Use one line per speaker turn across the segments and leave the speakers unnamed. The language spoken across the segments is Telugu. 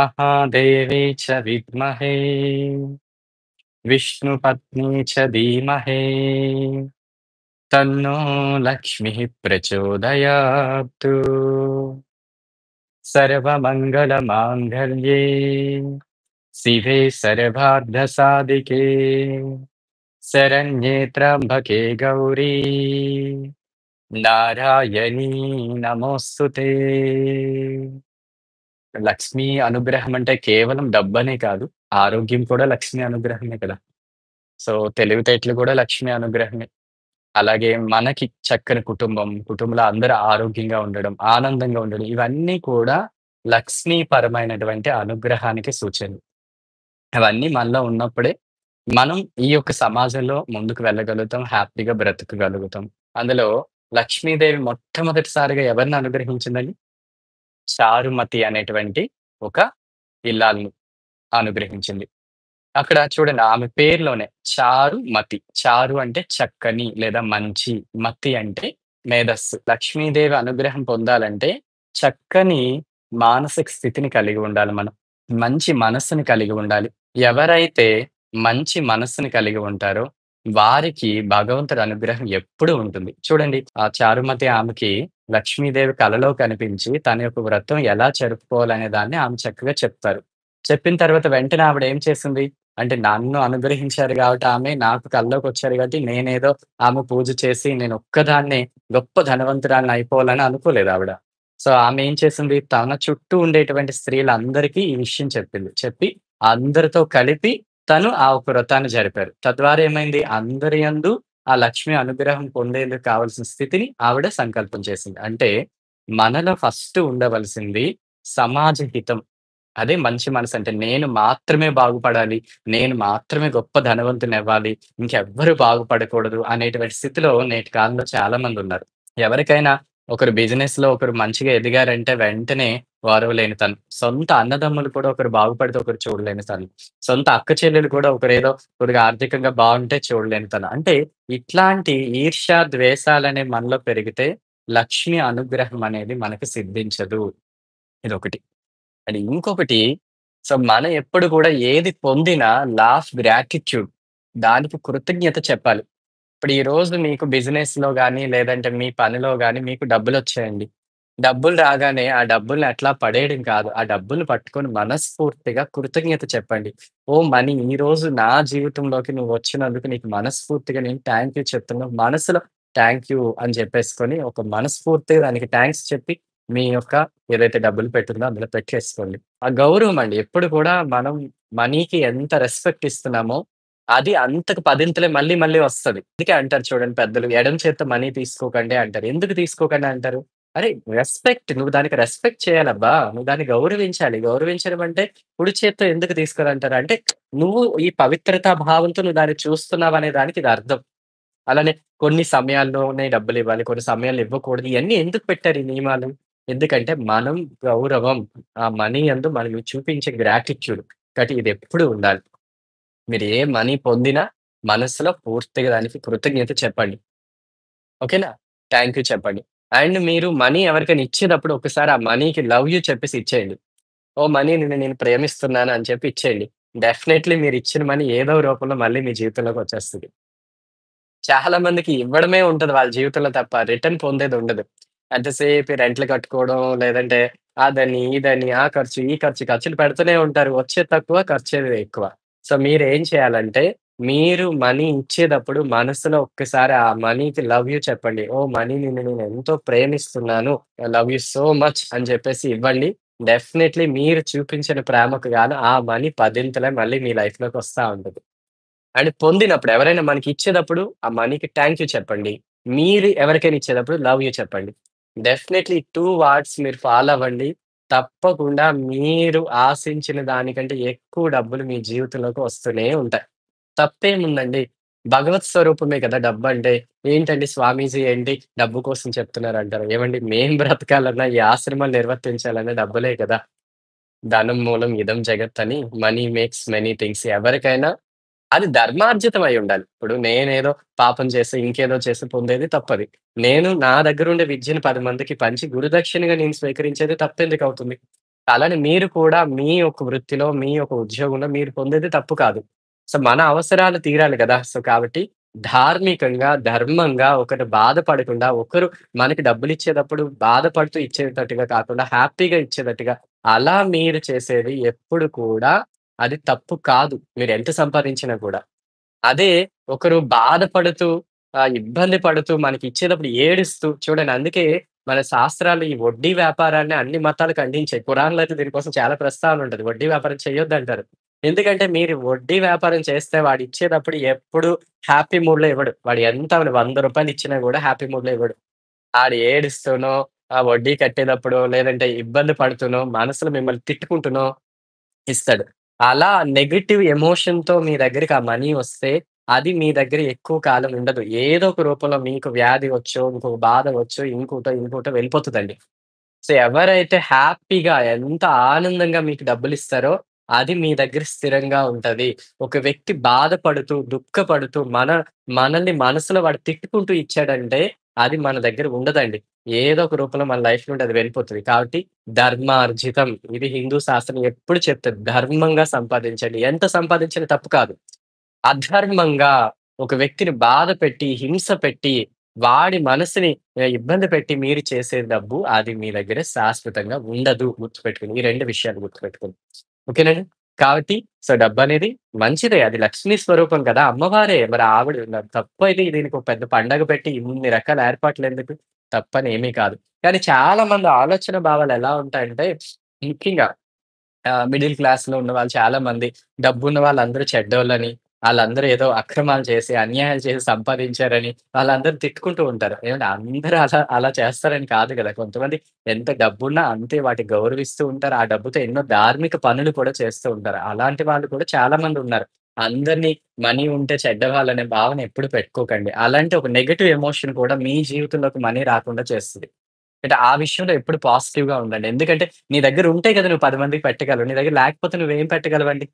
महादेवी च विद्महे विष्णुपत्नी च धीमहि तन्नो लक्ष्मीः प्रचोदयात्। सर्वमङ्गलमाङ्गल्ये शिवे सर्वार्धसाधिके शरण्ये त्र्यम्बके गौरी నారాయణీ నమోస్తుతే. లక్ష్మీ అనుగ్రహం అంటే కేవలం డబ్బనే కాదు. ఆరోగ్యం కూడా లక్ష్మీ అనుగ్రహమే కదా! సో, తెలివితేటలు కూడా లక్ష్మీ అనుగ్రహమే. అలాగే మనకి చక్కని కుటుంబం, కుటుంబంలో అందరూ ఆరోగ్యంగా ఉండడం, ఆనందంగా ఉండడం ఇవన్నీ కూడా లక్ష్మీపరమైనటువంటి అనుగ్రహానికి సూచనలు. అవన్నీ మనలో ఉన్నప్పుడే మనం ఈ యొక్క సమాజంలో ముందుకు వెళ్ళగలుగుతాం. హ్యాపీగా బ్రతకగలుగుతాం. అందులో లక్ష్మీదేవి మొట్టమొదటిసారిగా ఎవరిని అనుగ్రహించిందండి? చారుమతి అనేటువంటి ఒక ఇల్లాలుని అనుగ్రహించింది. అక్కడ చూడండి ఆమె పేరులోనే చారుమతి. చారు అంటే చక్కని లేదా మంచి, మతి అంటే మేధస్సు. లక్ష్మీదేవి అనుగ్రహం పొందాలంటే చక్కని మానసిక స్థితిని కలిగి ఉండాలి మనం. మంచి మనస్సుని కలిగి ఉండాలి. ఎవరైతే మంచి మనస్సుని కలిగి ఉంటారో వారికి భగవంతుడి అనుగ్రహం ఎప్పుడూ ఉంటుంది. చూడండి ఆ చారుమతి ఆమెకి లక్ష్మీదేవి కలలో కనిపించి తన యొక్క వ్రతం ఎలా జరుపుకోవాలనే దాన్ని ఆమె చక్కగా చెప్తారు. చెప్పిన తర్వాత వెంటనే ఆవిడ ఏం చేసింది? అంటే నన్ను అనుగ్రహించారు గాబట్టి ఆమె నాకు కల్లోకొచ్చారు గాబట్టి నేనేదో ఆమె పూజ చేసి నేనొక్కదాన్నే గొప్ప ధనవంతురాలిని అయిపోవాలని అనుకోలేదావిడ. సో, ఆమె ఏం చేసింది? తన చుట్టూ ఉండేటువంటి స్త్రీలందరికీ ఈ విషయం చెప్పింది. చెప్పి అందరితో కలిపి తను ఆ ఒక వ్రతాన్ని జరిపారు. తద్వారా ఏమైంది? అందరి యందు ఆ లక్ష్మి అనుగ్రహం పొందేందుకు కావాల్సిన స్థితిని ఆవిడ సంకల్పం చేసింది. అంటే మనలో ఫస్ట్ ఉండవలసింది సమాజ హితం. అదే మంచి మనసంటే. నేను మాత్రమే బాగుపడాలి. నేను మాత్రమే గొప్ప ధనవంతుడినవ్వాలి. ఇంకెవ్వరు బాగుపడకూడదు అనేటువంటి స్థితిలో నేటి కాలంలో చాలామందున్నారు. ఎవరికైనా ఒకరు బిజినెస్‌లో ఒకరు మంచిగా ఎదిగారంటే వెంటనే ఓర్వలేని తనం. సొంత అన్నదమ్ములు కూడా ఒకరు బాగుపడితే ఒకరు చూడలేని తనం. సొంత అక్క చెల్లెలు కూడా ఒకరేదో కొద్దిగా ఆర్థికంగా బావుంటే చూడలేని తనం. అంటే ఇట్లాంటి ఈర్ష్య, ద్వేషాలనేవి మనలో పెరిగితే లక్ష్మి అనుగ్రహం అనేది మనకు సిద్ధించదు. ఇదొకటి. అండ్ ఇంకొకటి మనం ఎప్పుడు కూడా ఏది పొందినా లా ఆఫ్ గ్రాటిట్యూడ్ దానికి కృతజ్ఞత చెప్పాలి. ఇప్పుడు ఈరోజు మీకు బిజినెస్‌లో గాని, లేదంటే మీ పనిలో గాని మీకు డబ్బులొచ్చాయండి. డబ్బులు రాగానే ఆ డబ్బుల్ని అట్లా పడేయడం కాదు. ఆ డబ్బులు పట్టుకొని మనస్ఫూర్తిగా కృతజ్ఞత చెప్పండి. ఓహ్! మనీ ఈరోజు నా జీవితంలోకి నువ్వొచ్చినందుకు నీకు మనస్ఫూర్తిగా నేను థాంక్ యూ చెప్తున్నాను. మనసులో థాంక్ యూ అని చెప్పేసుకొని ఒక మనస్ఫూర్తిగా దానికి థాంక్స్ చెప్పి మీ యొక్క ఏదైతే డబ్బులు పెట్టిందో అందులో పెట్టేసుకోండి. ఆ గౌరవం అండి. ఎప్పుడు కూడా మనం మనీకి ఎంత రెస్పెక్ట్ ఇస్తున్నామో అది అంతకు పదింతలే మళ్ళీ మళ్ళీ వస్తది. అందుకే అంటారు చూడండి పెద్దలు, ఎడమ చేత్తో మనీ తీసుకోకండి అంటారు. ఎందుకు తీసుకోకండి అంటారు? అరే! రెస్పెక్ట్ నువ్వు దానికి రెస్పెక్ట్ చేయాలబ్బా! నువ్వు దాన్ని గౌరవించాలి. గౌరవించడం అంటే కుడి చేత్తో ఎందుకు తీసుకోరంటారు? అంటే నువ్వు ఈ పవిత్రతా భావంతో నువ్వు దాన్ని చూస్తున్నావనే దానికి ఇది అర్థం. అలానే కొన్ని సమయాల్లోనే డబ్బులివ్వాలి. కొన్ని సమయాల్లో ఇవ్వకూడదు. ఇయన్నీ ఎందుకు పెట్టారు ఈ నియమాలు? ఎందుకంటే మనం గౌరవం ఆ మనీ యందు మనం చూపించే గ్రాటిట్యూడ్ కాబట్టి ఇదెప్పుడూ ఉండాలి. మీరు ఏ మనీ పొందినా మనసులో పూర్తిగా దానికి కృతజ్ఞత చెప్పండి. ఓకేనా? థాంక్ యూ చెప్పండి. అండ్ మీరు మనీ ఎవరికైనా ఇచ్చేటప్పుడు ఒకసారి ఆ మనీకి లవ్ యూ చెప్పేసి ఇచ్చేయండి. ఓ మనీ నిన్ను నేను ప్రేమిస్తున్నాను అని చెప్పి ఇచ్చేయండి. డెఫినైట్‌లీ మీరిచ్చిన మనీ ఏదో రూపంలో మళ్ళీ మీ జీవితంలోకొచ్చేస్తది. చాలా మందికి ఇవ్వడమే ఉంటది వాళ్ళ జీవితంలో తప్ప రిటర్న్ పొందేదుండదు. ఎంతసేపు రెంట్‌లు కట్టుకోవడం, లేదంటే అదని, ఇదని, ఆ ఖర్చు, ఈ ఖర్చు, ఖర్చులు పెడుతూనే ఉంటారు. వచ్చేది తక్కువ, ఖర్చేది ఎక్కువ. సో, మీరేం చేయాలంటే, మీరు మనీ ఇచ్చేటప్పుడు మనసులో ఒక్కసారి ఆ మనీకి లవ్ యూ చెప్పండి. ఓహ్! మనీ నిన్ను నేనెంతో ప్రేమిస్తున్నాను. I love you so much అని చెప్పేసి ఇవ్వండి. డెఫినైట్‌లీ మీరు చూపించిన ప్రేమకు గాను ఆ మనీ పదింతలే మళ్ళీ మీ లైఫ్‌లోకొస్తా ఉంటది. అండ్ పొందినప్పుడు ఎవరైనా మనకిచ్చేటప్పుడు ఆ మనీకి థాంక్ యూ చెప్పండి. మీరు ఎవరికైనా ఇచ్చేటప్పుడు లవ్ యూ చెప్పండి. డెఫినైట్‌లీ 2 వర్డ్స్ మీరు ఫాలో అవ్వండి. తప్పకుండా మీరు ఆశించిన దానికంటే ఎక్కువ డబ్బులు మీ జీవితంలోకి వస్తూనే ఉంటాయి. తప్పేముందండి? భగవత్ స్వరూపమే కదా డబ్బంటే. ఏంటండి స్వామీజీ ఏంటి డబ్బు కోసం చెప్తున్నారంటారు. ఏవండీ మేము బ్రతకాలన్నా, ఈ ఆశ్రమాలు నిర్వర్తించాలన్నా డబ్బులే కదా! ధనం మూలం ఇదం జగత్ అని మనీ మేక్స్ మెనీ థింగ్స్ ఎవరికైనా అది ధర్మార్జితం అయ్యుండాలి. ఇప్పుడు నేనేదో పాపం చేసి, ఇంకేదో చేసి పొందేది తప్పది. నేను నా దగ్గరుండే విద్యను 10 మందికి పంచి గురుదక్షిణగా నేను స్వీకరించేది తప్పెందుకవుతుంది? అలానే మీరు కూడా మీ యొక్క వృత్తిలో, మీ యొక్క ఉద్యోగంలో మీరు పొందేది తప్పు కాదు. సో, మన అవసరాలు తీరాలి గదా! సో, కాబట్టి ధార్మికంగా, ధర్మంగా ఒకరు బాధపడకుండా, ఒకరు మనకి డబ్బులిచ్చేటప్పుడు బాధపడుతూ ఇచ్చేటట్టుగా కాకుండా, హ్యాపీగా ఇచ్చేటట్టుగా అలా మీరు చేసేది ఎప్పుడు కూడా అది తప్పు కాదు. మీరెంత సంపాదించినా కూడా. అదే ఒకరు బాధపడుతూ ఇబ్బంది పడుతూ మనకిచ్చేటప్పుడు ఏడుస్తూ చూడండి అందుకే మన శాస్త్రాలు ఈ వడ్డీ వ్యాపారాన్ని అన్ని మతాలు ఖండించాయి. ఖురాన్‌లో అయితే దీనికోసం చాలా ప్రస్తావన ఉంటది. వడ్డీ వ్యాపారం చేయొద్దంటారు. ఎందుకంటే మీరు వడ్డీ వ్యాపారం చేస్తే వాడిచ్చేటప్పుడు ఎప్పుడు హ్యాపీ మూడ్‌లో ఇవ్వడు. వాడు ఎంత రూ. 100 ఇచ్చినా గూడా హ్యాపీ మూడ్‌లో ఇవ్వడు. ఆడు ఏడుస్తూనో, ఆ వడ్డీ కట్టేటప్పుడో, లేదంటే ఇబ్బంది పడుతూనో, మనసులో మిమ్మల్ని తిట్టుకుంటూనో ఇస్తాడు. అలా నెగెటివ్ ఎమోషన్‌తో మీ దగ్గరికి ఆ మనీ వస్తే, అది మీ దగ్గర ఎక్కువ కాలం ఉండదు. ఏదో ఒక రూపంలో మీకు వ్యాధి వచ్చో, ఇంకొక బాధ వచ్చో, ఇంకోటో వెళ్ళిపోతదండి. సో, ఎవరైతే హ్యాపీగా ఎంత ఆనందంగా మీకు డబ్బులిస్తారో, అది మీ దగ్గర స్థిరంగా ఉంటది. ఒక వ్యక్తి బాధపడుతూ, దుఃఖపడుతూ, మనల్ని మనసులో వాడు తిట్టుకుంటూ ఇచ్చాడంటే, అది మన దగ్గర ఉండదండి. ఏదో ఒక రూపంలో మన లైఫ్ నుండి అది వెళ్ళిపోతది. కాబట్టి ధర్మార్జితం ఇది హిందూ శాస్త్రం ఎప్పుడు చెప్తది. ధర్మంగా సంపాదించండి. ఎంత సంపాదించినా తప్పు కాదు. అధర్మంగా ఒక వ్యక్తిని బాధపెట్టి, హింస పెట్టి, వాడి మనసుని ఇబ్బంది పెట్టి మీరు చేసే డబ్బు అది మీ దగ్గర శాశ్వతంగా ఉండదు. గుర్తుపెట్టుకొని. ఈ 2 విషయాలు గుర్తుపెట్టుకోండి. ఓకేనండి. కాబట్టి సో, డబ్బనేది మంచిదే. అది లక్ష్మీ స్వరూపం కదా! అమ్మవారే. మరి ఆవిడ తప్పైతే దీనికి ఒక పెద్ద పండగ పెట్టి ఇన్ని రకాల ఏర్పాట్లెందుకు? తప్పనేమీ కాదు. కానీ చాలా మంది ఆలోచన భావాలు ఎలా ఉంటాయంటే ముఖ్యంగా మిడిల్ క్లాస్‌లో ఉన్నవాళ్ళు చాలామంది డబ్బున్న వాళ్ళందరూ చెడ్డోళ్ళని, ఆళ్ళందరూ ఏదో అక్రమాలు చేసి, అన్యాయాలు చేసి సంపాదించారని వాళ్ళందరూ తిట్టుకుంటూ ఉంటారు. ఏమంటే అందరూ అలా చేస్తారని కాదు గదా! కొంతమంది ఎంత డబ్బున్నా అంతే వాటిని గౌరవిస్తూ ఉంటారు. ఆ డబ్బుతో ఎన్నో ధార్మిక పనులు కూడా చేస్తూ ఉంటారు. అలాంటి వాళ్ళు కూడా చాలా మందున్నారు. అందరిని మనీ ఉంటే చెడ్డవాళ్ళనే భావన ఎప్పుడు పెట్టుకోకండి. అలాంటి ఒక నెగెటివ్ ఎమోషన్ కూడా మీ జీవితంలోకి మనీ రాకుండా చేస్తది. అంటే ఆ విషయంలో ఎప్పుడు పాజిటివ్‌గా ఉండండి. ఎందుకంటే నీ దగ్గర ఉంటే కదా నువ్వు 10 మందికి పెట్టగలవు. నీ దగ్గర లేకపోతే నువ్వేం పెట్టగలవండి?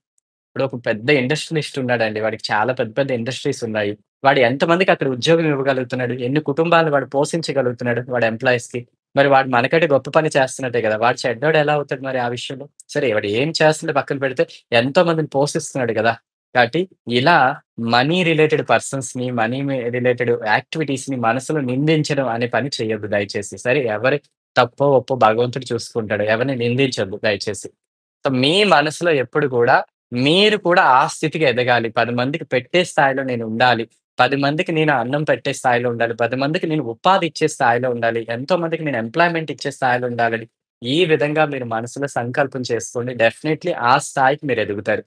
ఇప్పుడు ఒక పెద్ద ఇండస్ట్రియలిస్ట్ ఉన్నాడండి. వాడికి చాలా పెద్ద పెద్ద ఇండస్ట్రీస్ ఉన్నాయి. వాడు ఎంతమందికి అక్కడ ఉద్యోగం ఇవ్వగలుగుతున్నాడు? ఎన్ని కుటుంబాలను వాడు పోషించగలుగుతున్నాడు వాడి ఎంప్లాయీస్‌కి? మరి వాడు మనకంటే గొప్ప పని చేస్తున్నట్టే కదా! వాడు చెడ్డోడు ఎలా అవుతాడు మరి ఆ విషయంలో? సరే వాడు ఏం చేస్తుండో పక్కన పెడితే ఎంతో మందిని పోషిస్తున్నాడు గదా! కాబట్టి ఇలా మనీ రిలేటెడ్ పర్సన్స్‌ని, రిలేటెడ్ యాక్టివిటీస్‌ని మనసులో నిందించడం అనే పని చేయొద్దు దయచేసి. సరే ఎవరి తప్పో, ఒప్పో భగవంతుడు చూసుకుంటాడు. ఎవరిని నిందించొద్దు దయచేసి. సో, మీ మనసులో ఎప్పుడు కూడా మీరు కూడా ఆ స్థితికి ఎదగాలి. 10 మందికి పెట్టే స్థాయిలో నేనుండాలి. 10 మందికి నేను అన్నం పెట్టే స్థాయిలో ఉండాలి. 10 మందికి నేను ఉపాధి ఇచ్చే స్థాయిలో ఉండాలి. ఎంతో మందికి నేను ఎంప్లాయ్‌మెంట్ ఇచ్చే స్థాయిలో ఉండాలని. ఈ విధంగా మీరు మనసులో సంకల్పం చేసుకోండి. డెఫినైట్‌లీ ఆ స్థాయికి మీరు ఎదుగుతారు.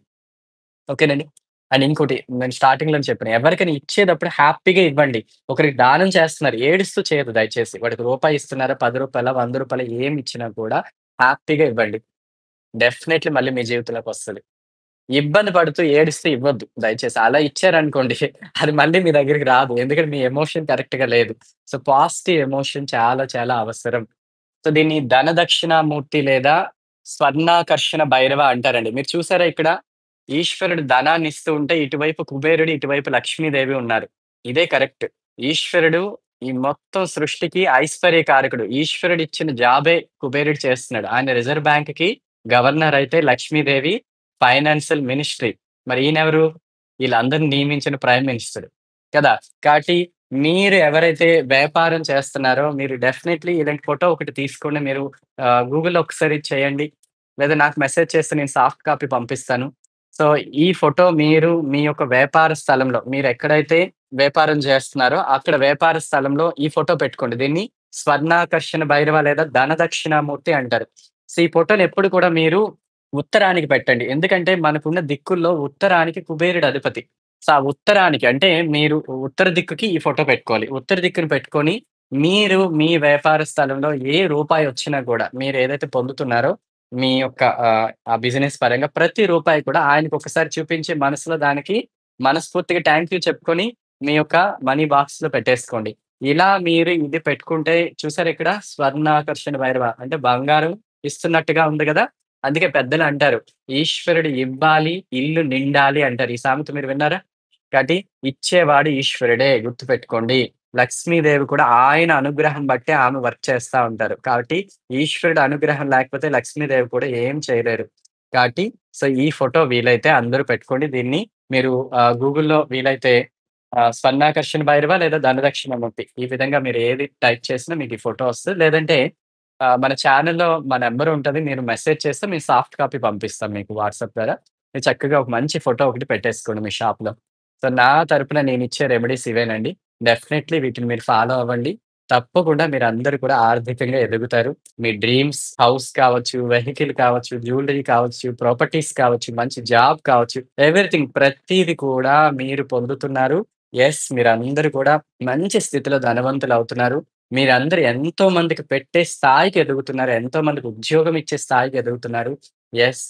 ఓకేనండి. అండ్ ఇంకోటి నేను స్టార్టింగ్‌లోనే చెప్పాను. ఎవరికైనా ఇచ్చేటప్పుడు హ్యాపీగా ఇవ్వండి. ఒకరికి దానం చేస్తున్నారు. ఏడుస్తూ చేయొద్దు దయచేసి. వాడికి రూపాయి ఇస్తున్నారా, రూ. 10, రూ. 100 ఏమి ఇచ్చినా కూడా హ్యాపీగా ఇవ్వండి. డెఫినైట్‌లీ మళ్ళీ మీ జీవితంలోకొస్తది. ఇబ్బంది పడుతూ ఏడుస్తూ ఇవ్వొద్దు దయచేసి. అలా ఇచ్చారనుకోండి అది మళ్ళీ మీ దగ్గరికి రాదు. ఎందుకంటే మీ ఎమోషన్ కరెక్ట్‌గా లేదు. సో, పాజిటివ్ ఎమోషన్ చాలా చాలా అవసరం. సో, దీన్ని ధనదక్షిణామూర్తి లేదా స్వర్ణాకర్షణ భైరవ అంటారండి. మీరు చూసారా ఇక్కడ? ఈశ్వరుడు ధనాన్నిస్తూ ఉంటే ఇటువైపు కుబేరుడు, ఇటువైపు లక్ష్మీదేవి ఉన్నారు. ఇదే కరెక్ట్. ఈశ్వరుడు ఈ మొత్తం సృష్టికి ఐశ్వర్యకారకుడు. ఈశ్వరుడిచ్చిన జాబే కుబేరుడు చేస్తున్నాడు. ఆయన రిజర్వ్ బ్యాంక్‌కి గవర్నర్ అయితే లక్ష్మీదేవి ఫైనాన్షియల్ మినిస్ట్రీ. మరి ఈయనెవరు? ఈళ్ళందరిని నియమించిన ప్రైమ్ మినిస్టర్ కదా! కాబట్టి మీరు ఎవరైతే వ్యాపారం చేస్తున్నారో మీరు డెఫినైట్‌లీ ఇలాంటి ఫోటో ఒకటి తీసుకోండి. మీరు గూగుల్‌లో ఒకసారి చేయండి. లేదా నాకు మెసేజ్ చేస్తే నేను సాఫ్ట్ కాపీ పంపిస్తాను. సో, ఈ ఫోటో మీరు మీ యొక్క వ్యాపార స్థలంలో మీరెక్కడైతే వ్యాపారం చేస్తున్నారో అక్కడ వ్యాపార స్థలంలో ఈ ఫోటో పెట్టుకోండి. దీన్ని స్వర్ణాకర్షణ భైరవ లేదా ధనదక్షిణామూర్తి అంటారు. సో, ఈ ఫోటోని ఎప్పుడు కూడా మీరు ఉత్తరానికి పెట్టండి. ఎందుకంటే మనకున్న దిక్కుల్లో ఉత్తరానికి కుబేరుడు అధిపతి. సో, ఆ ఉత్తరానికి అంటే మీరు ఉత్తర దిక్కుకి ఈ ఫోటో పెట్టుకోవాలి. ఉత్తర దిక్కున పెట్టుకొని మీరు మీ వ్యాపార స్థలంలో ఏ రూపాయొచ్చినా గూడా మీరేదైతే పొందుతున్నారో మీ యొక్క ఆ బిజినెస్ పరంగా ప్రతి రూపాయి కూడా ఆయనకొకసారి చూపించి మనసులో దానికి మనస్ఫూర్తిగా థాంక్ యూ చెప్పుకొని మీ యొక్క మనీ బాక్స్‌లో పెట్టేసుకోండి. ఇలా మీరు ఇది పెట్టుకుంటే చూసారా ఇక్కడ స్వర్ణాకర్షణ భైరవ అంటే బంగారం ఇస్తున్నట్టుగా ఉంది గదా! అందుకే పెద్దలంటారు, "ఈశ్వరుడు ఇవ్వాలి, ఇల్లు నిండాలి" అంటారు. ఈ సామెత మీరు విన్నారా? కాబట్టి ఇచ్చేవాడు ఈశ్వరుడే గుర్తుపెట్టుకోండి. లక్ష్మీదేవి కూడా ఆయన అనుగ్రహం బట్టే ఆమె వర్క్ చేస్తా ఉంటారు. కాబట్టి ఈశ్వరుడు అనుగ్రహం లేకపోతే లక్ష్మీదేవి కూడా ఏం చేయలేరు. కాబట్టి ఈ ఫోటో వీలైతే అందరూ పెట్టుకోండి. దీన్ని మీరు గూగుల్‌లో వీలైతే స్వర్ణాకర్షణ భైరవ లేదా ధనదక్షిణామూర్తి ఈ విధంగా మీరు ఏది టైప్ చేసినా మీకు ఈ ఫోటో వస్తది. లేదంటే మన ఛానెల్‌లో మా నంబర్ ఉంటది. మీరు మెసేజ్ చేస్తే మేము సాఫ్ట్ కాపీ పంపిస్తాం మీకు వాట్సాప్ ద్వారా. మీరు చక్కగా ఒక మంచి ఫోటో ఒకటి పెట్టేసుకోండి మీ షాప్‌లో. నా తరపున నేనిచ్చే రెమెడీస్ ఇవేనండి. డెఫినైట్‌లీ వీటిని మీరు ఫాలో అవ్వండి. తప్పకుండా మీరందరూ కూడా ఆర్థికంగా ఎదుగుతారు. మీ డ్రీమ్స్ హౌస్ కావచ్చు, వెహికల్ కావచ్చు, జ్యువెల్లరీ కావచ్చు, ప్రాపర్టీస్ కావచ్చు, మంచి జాబ్ కావచ్చు, ఎవ్రీథింగ్ ప్రతీది కూడా మీరు పొందుతున్నారు. మీరందరూ కూడా మంచి స్థితిలో ధనవంతులవుతున్నారు. మీరందరూ ఎంతో మందికి పెట్టే స్థాయికి ఎదుగుతున్నారు. ఎంతో మందికి ఉద్యోగం ఇచ్చే స్థాయికి ఎదుగుతున్నారు.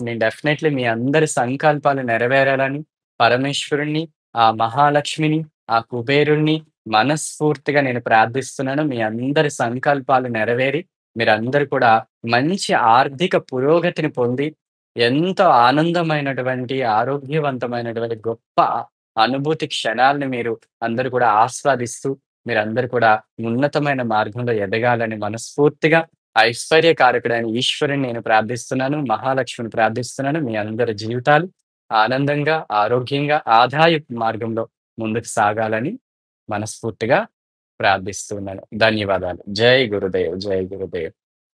నేను డెఫినైట్‌లీ మీ అందరి సంకల్పాలు నెరవేరాలని పరమేశ్వరుడిని, ఆ మహాలక్ష్మిని, ఆ కుబేరుడిని మనస్ఫూర్తిగా నేను ప్రార్థిస్తున్నాను. మీ అందరి సంకల్పాలు నెరవేరి, మీరందరూ కూడా మంచి ఆర్థిక పురోగతిని పొంది, ఎంతో ఆనందమైనటువంటి, ఆరోగ్యవంతమైనటువంటి గొప్ప అనుభూతి క్షణాలను మీరు అందరూ కూడా ఆస్వాదిస్తూ, మీరందరూ కూడా ఉన్నతమైన మార్గంలో ఎదగాలని మనస్ఫూర్తిగా ఐశ్వర్యకారకుడైన ఈశ్వరుని నేను ప్రార్థిస్తున్నాను. మహాలక్ష్మిని ప్రార్థిస్తున్నాను. మీ అందరి జీవితాలు ఆనందంగా, ఆరోగ్యంగా, ఆదాయపు మార్గంలో ముందుకు సాగాలని మనస్ఫూర్తిగా ప్రార్థిస్తున్నాను. ధన్యవాదాలు. జై గురుదేవ్. జై గురుదేవ్.